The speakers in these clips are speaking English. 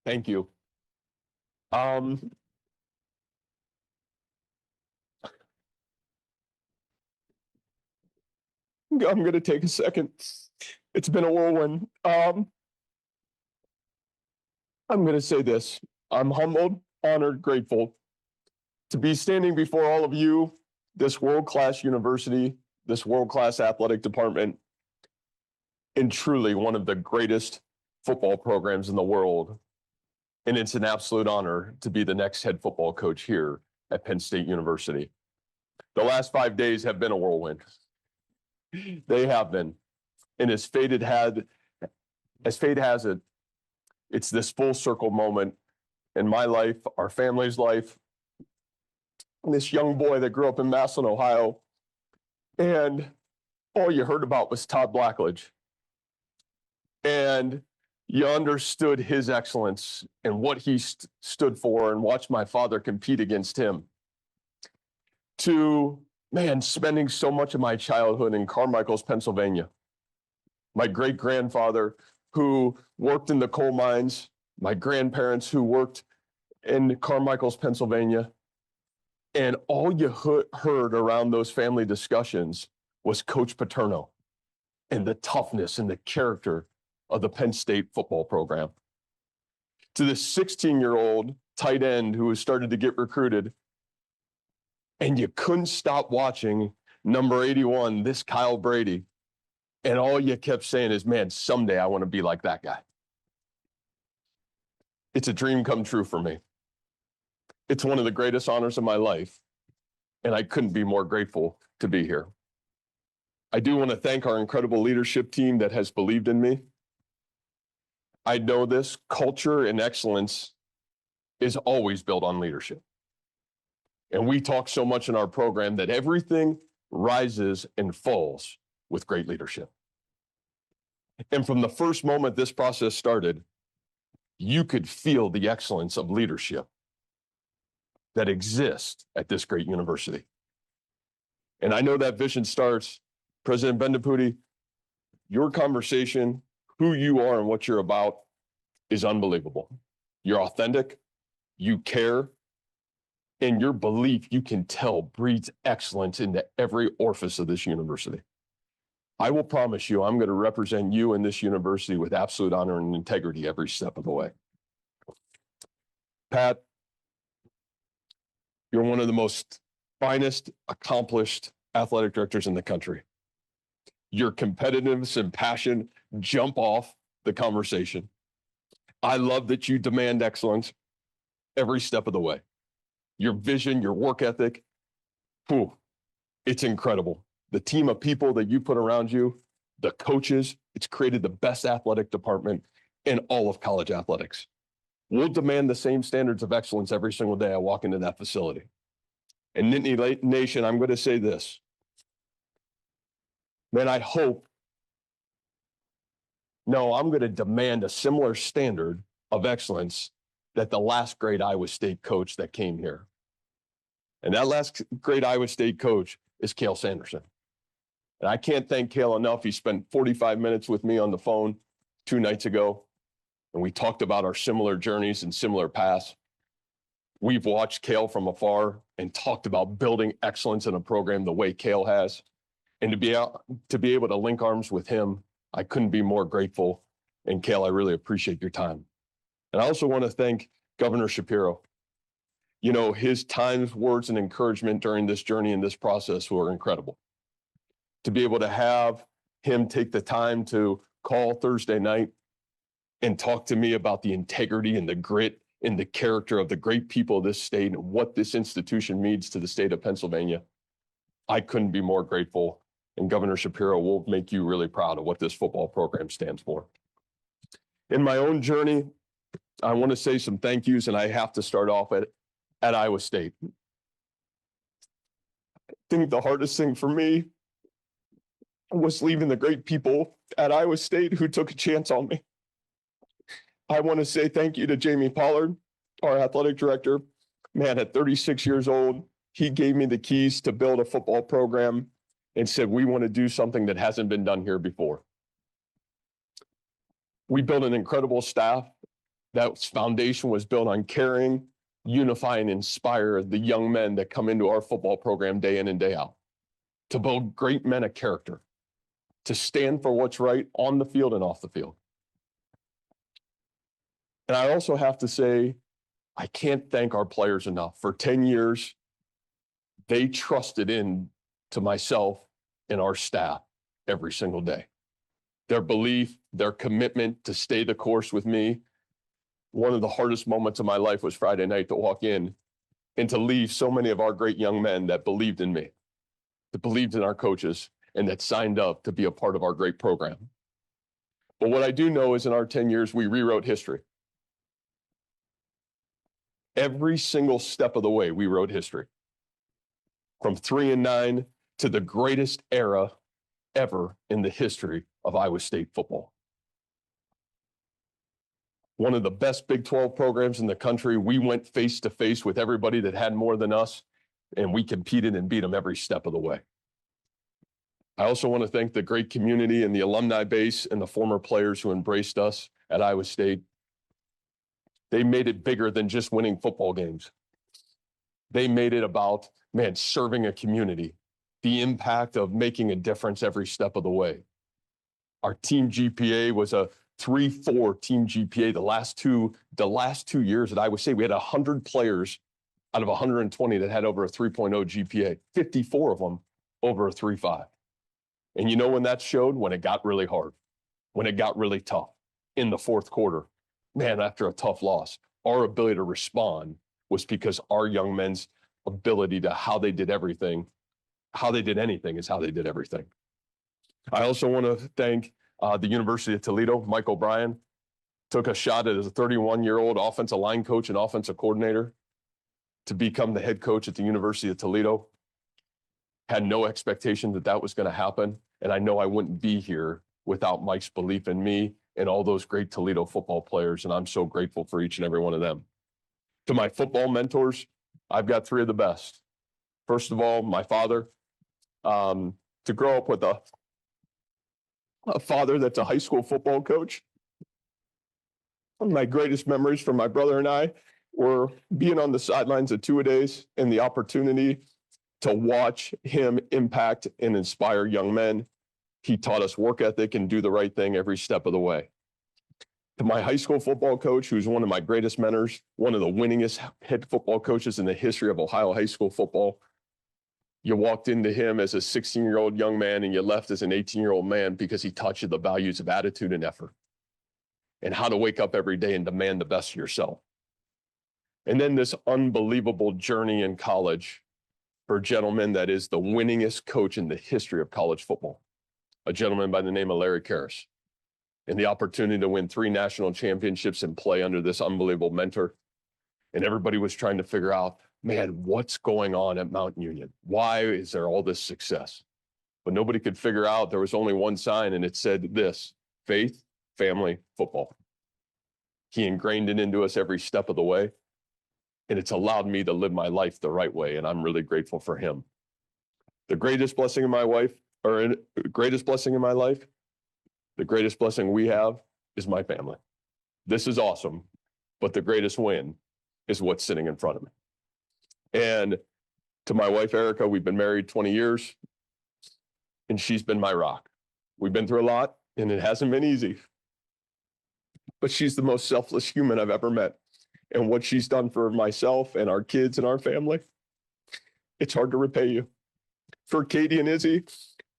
Thank you. Um, I'm going to take a second. It's been a whirlwind. I'm going to say this. I'm humbled, honored, grateful to be standing before all of you, this world-class university, this world-class athletic department, and truly one of the greatest football programs in the world. And it's an absolute honor to be the next head football coach here at Penn State University. The last 5 days have been a whirlwind. They have been. And as fate has it, it's this full circle moment in my life, our family's life. This young boy that grew up in Massillon, Ohio, and all you heard about was Todd Blackledge. And you understood his excellence and what he stood for and watched my father compete against him. To, man, spending so much of my childhood in Carmichael's, Pennsylvania. My great-grandfather who worked in the coal mines, my grandparents who worked in Carmichael's, Pennsylvania. And all you heard around those family discussions was Coach Paterno and the toughness and the character of the Penn State football program. To this 16-year-old tight end who was started to get recruited, and you couldn't stop watching number 81, this Kyle Brady. And all you kept saying is, man, someday I want to be like that guy. It's a dream come true for me. It's one of the greatest honors of my life, and I couldn't be more grateful to be here. I do want to thank our incredible leadership team that has believed in me. I know this culture and excellence is always built on leadership. And we talk so much in our program that everything rises and falls with great leadership. And from the first moment this process started, you could feel the excellence of leadership that exists at this great university. And I know that vision starts, President Bendaputi, your conversation, who you are and what you're about is unbelievable. You're authentic, you care, and your belief, you can tell, breeds excellence into every orifice of this university. I will promise you, I'm going to represent you and this university with absolute honor and integrity every step of the way. Pat, you're one of the most finest, accomplished athletic directors in the country. Your competitiveness and passion jump off the conversation. I love that you demand excellence every step of the way. Your vision, your work ethic, it's incredible. The team of people that you put around you, the coaches, it's created the best athletic department in all of college athletics. We'll demand the same standards of excellence every single day I walk into that facility. And Nittany Nation, I'm going to say this. Man, I'm going to demand a similar standard of excellence that the last great Iowa State coach that came here. And that last great Iowa State coach is Cale Sanderson. And I can't thank Cale enough. He spent 45 minutes with me on the phone 2 nights ago, and we talked about our similar journeys and similar paths. We've watched Cale from afar and talked about building excellence in a program the way Cale has. And to be able to link arms with him, I couldn't be more grateful. And Cale, I really appreciate your time. And I also want to thank Governor Shapiro. You know, his times, words, and encouragement during this journey and this process were incredible. To be able to have him take the time to call Thursday night and talk to me about the integrity and the grit and the character of the great people of this state and what this institution means to the state of Pennsylvania, I couldn't be more grateful. And Governor Shapiro will make you really proud of what this football program stands for. In my own journey, I want to say some thank yous, and I have to start off at Iowa State. I think the hardest thing for me was leaving the great people at Iowa State who took a chance on me. I want to say thank you to Jamie Pollard, our athletic director. Man, at 36 years old, he gave me the keys to build a football program and said, we want to do something that hasn't been done here before. We built an incredible staff That foundation was built on caring, unify, and inspire the young men that come into our football program day in and day out, to build great men of character, to stand for what's right on the field and off the field. And I also have to say, I can't thank our players enough. For 10 years, they trusted in to myself and our staff every single day. Their belief, their commitment to stay the course with me. One of the hardest moments of my life was Friday night, to walk in and to leave so many of our great young men that believed in me, that believed in our coaches, and that signed up to be a part of our great program. But what I do know is in our 10 years, we rewrote history. Every single step of the way, we wrote history. From 3-9 to the greatest era ever in the history of Iowa State football. One of the best Big 12 programs in the country. We went face to face with everybody that had more than us, and we competed and beat them every step of the way. I also want to thank the great community and the alumni base and the former players who embraced us at Iowa State. They made it bigger than just winning football games. They made it about, serving a community, the impact of making a difference every step of the way. Our team GPA was a 3.4 team GPA. The last two years at Iowa State, we had 100 players out of 120 that had over a 3.0 GPA, 54 of them over a 3.5. And you know when that showed? When it got really hard, when it got really tough in the fourth quarter. After a tough loss, our ability to respond was because our young men's ability to how they did everything, how they did anything is how they did everything. I also want to thank the University of Toledo. Mike O'Brien took a shot at as a 31-year-old offensive line coach and offensive coordinator to become the head coach at the University of Toledo. Had no expectation that that was going to happen. And I know I wouldn't be here without Mike's belief in me and all those great Toledo football players. And I'm so grateful for each and every one of them. To my football mentors, I've got three of the best. First of all, my father. To grow up with a father that's a high school football coach. One of my greatest memories from my brother and I were being on the sidelines of two-a-days and the opportunity to watch him impact and inspire young men. He taught us work ethic and do the right thing every step of the way. To my high school football coach, who's one of my greatest mentors, one of the winningest head football coaches in the history of Ohio high school football. You walked into him as a 16-year-old young man and you left as an 18-year-old man because he taught you the values of attitude and effort and how to wake up every day and demand the best of yourself. And then this unbelievable journey in college for a gentleman that is the winningest coach in the history of college football, a gentleman by the name of Larry Karras, and the opportunity to win 3 national championships and play under this unbelievable mentor. And everybody was trying to figure out, what's going on at Mount Union? Why is there all this success? But nobody could figure out. There was only one sign, and it said this: faith, family, football. He ingrained it into us every step of the way, and it's allowed me to live my life the right way, and I'm really grateful for him. The greatest blessing in my life, the greatest blessing we have is my family. This is awesome, but the greatest win is what's sitting in front of me. And to my wife, Erica, we've been married 20 years, and she's been my rock. We've been through a lot, and it hasn't been easy. But she's the most selfless human I've ever met. And what she's done for myself and our kids and our family, it's hard to repay you. For Katie and Izzy,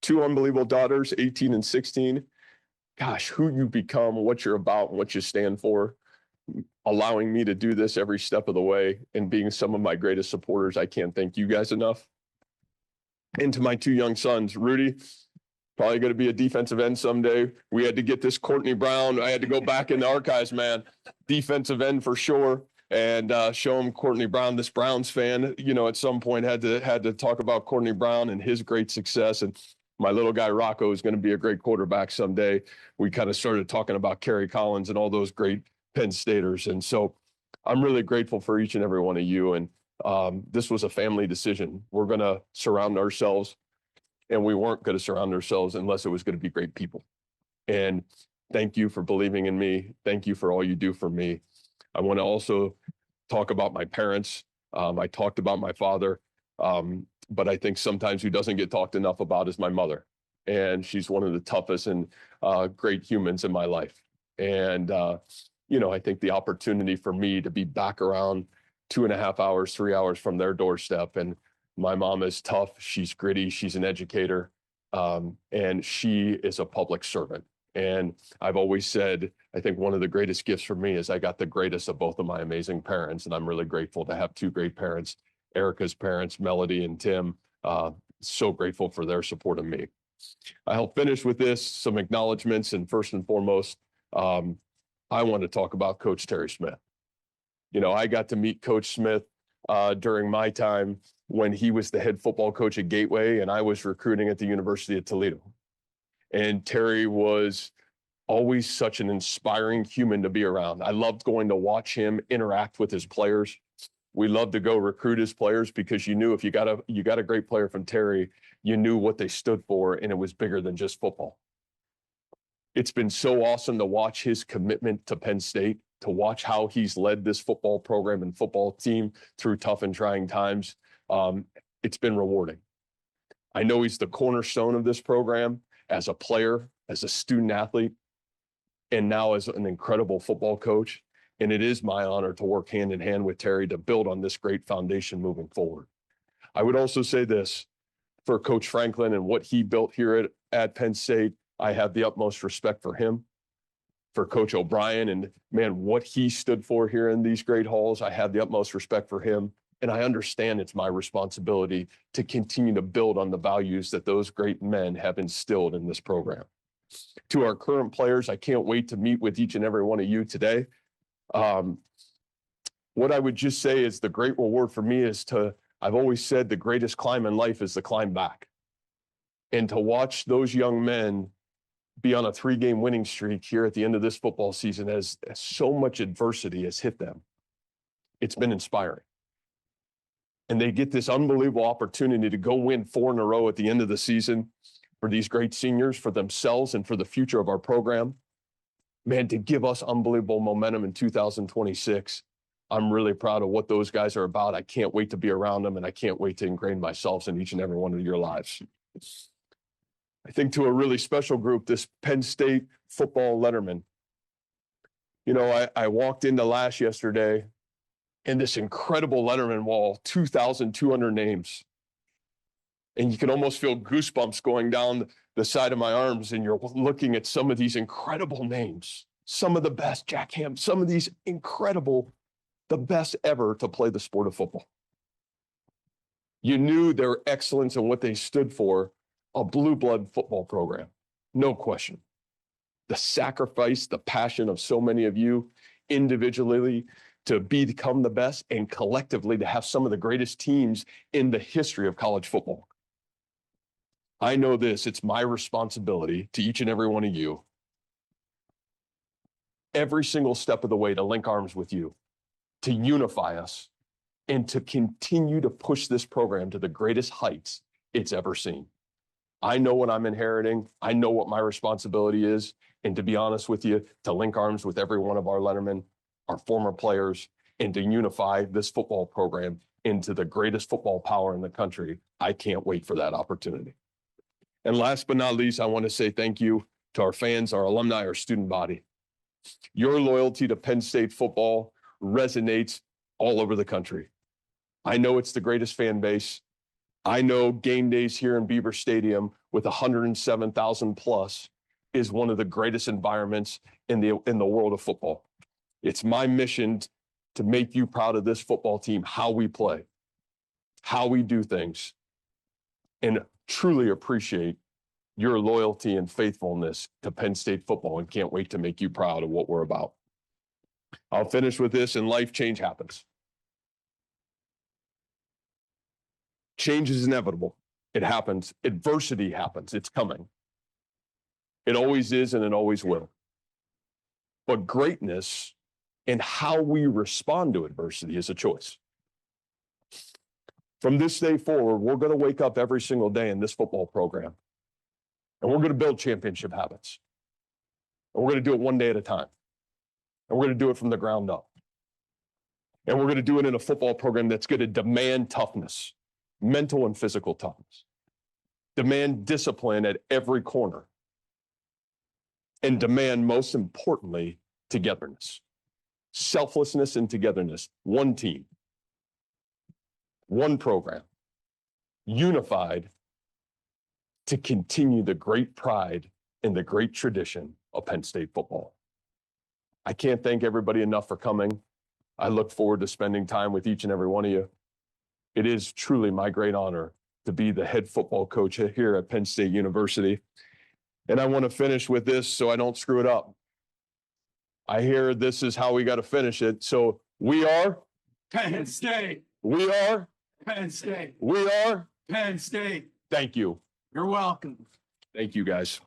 2 unbelievable daughters, 18 and 16. Gosh, who you become, what you're about, and what you stand for, allowing me to do this every step of the way and being some of my greatest supporters. I can't thank you guys enough. And to my 2 young sons, Rudy, probably going to be a defensive end someday. We had to get this Courtney Brown. I had to go back in the archives, man. Defensive end for sure. And show him Courtney Brown, this Browns fan, at some point had to talk about Courtney Brown and his great success. And my little guy Rocco is going to be a great quarterback someday. We kind of started talking about Kerry Collins and all those great Penn Staters. And so I'm really grateful for each and every one of you. And this was a family decision. We're going to surround ourselves, and we weren't going to surround ourselves unless it was going to be great people. And thank you for believing in me. Thank you for all you do for me. I want to also talk about my parents. I talked about my father, but I think sometimes who doesn't get talked enough about is my mother. And she's one of the toughest and great humans in my life. And, I think the opportunity for me to be back around 2.5 hours, 3 hours from their doorstep. And my mom is tough. She's gritty. She's an educator. And she is a public servant. And I've always said, I think one of the greatest gifts for me is I got the greatest of both of my amazing parents. And I'm really grateful to have two great parents, Erica's parents, Melody and Tim. So grateful for their support of me. I'll finish with this, some acknowledgments. And first and foremost, I want to talk about Coach Terry Smith. I got to meet Coach Smith during my time when he was the head football coach at Gateway and I was recruiting at the University of Toledo. And Terry was always such an inspiring human to be around. I loved going to watch him interact with his players. We loved to go recruit his players because you knew if you got a great player from Terry, you knew what they stood for, and it was bigger than just football. It's been so awesome to watch his commitment to Penn State, to watch how he's led this football program and football team through tough and trying times. It's been rewarding. I know he's the cornerstone of this program as a player, as a student athlete, and now as an incredible football coach. And it is my honor to work hand in hand with Terry to build on this great foundation moving forward. I would also say this for Coach Franklin and what he built here at Penn State. I have the utmost respect for him. For Coach O'Brien and, man, what he stood for here in these great halls, I have the utmost respect for him. And I understand it's my responsibility to continue to build on the values that those great men have instilled in this program. To our current players, I can't wait to meet with each and every one of you today. What I would just say is the great reward for me is I've always said the greatest climb in life is the climb back. And to watch those young men be on a 3-game winning streak here at the end of this football season as so much adversity has hit them, it's been inspiring. And they get this unbelievable opportunity to go win 4 in a row at the end of the season for these great seniors, for themselves, and for the future of our program. Man, to give us unbelievable momentum in 2026. I'm really proud of what those guys are about. I can't wait to be around them, and I can't wait to ingrain myself in each and every one of your lives. I think to a really special group, this Penn State football letterman. I walked into Lash yesterday, and this incredible letterman wall, 2,200 names. And you can almost feel goosebumps going down the side of my arms, and you're looking at some of these incredible names, some of the best, Jack Ham, some of these incredible, the best ever to play the sport of football. You knew their excellence and what they stood for, a blue blood football program, no question. The sacrifice, the passion of so many of you individually to become the best and collectively to have some of the greatest teams in the history of college football. I know this, it's my responsibility to each and every one of you, every single step of the way to link arms with you, to unify us, and to continue to push this program to the greatest heights it's ever seen. I know what I'm inheriting. I know what my responsibility is. And to be honest with you, to link arms with every one of our lettermen, our former players, and to unify this football program into the greatest football power in the country. I can't wait for that opportunity. And last but not least, I want to say thank you to our fans, our alumni, our student body. Your loyalty to Penn State football resonates all over the country. I know it's the greatest fan base. I know game days here in Beaver Stadium with 107,000 plus is one of the greatest environments in the world of football. It's my mission to make you proud of this football team, how we play, how we do things, and truly appreciate your loyalty and faithfulness to Penn State football, and can't wait to make you proud of what we're about. I'll finish with this, and life change happens. Change is inevitable. It happens. Adversity happens. It's coming. It always is, and it always will. But greatness and how we respond to adversity is a choice. From this day forward, we're going to wake up every single day in this football program, and we're going to build championship habits. And we're going to do it one day at a time. And we're going to do it from the ground up. And we're going to do it in a football program that's going to demand toughness, mental and physical toughness, demand discipline at every corner, and demand, most importantly, togetherness, selflessness and togetherness. One team, one program, unified to continue the great pride and the great tradition of Penn State football. I can't thank everybody enough for coming. I look forward to spending time with each and every one of you. It is truly my great honor to be the head football coach here at Penn State University. And I want to finish with this so I don't screw it up. I hear this is how we got to finish it. So we are Penn State. We are Penn State. We are Penn State. Thank you. You're welcome. Thank you, guys.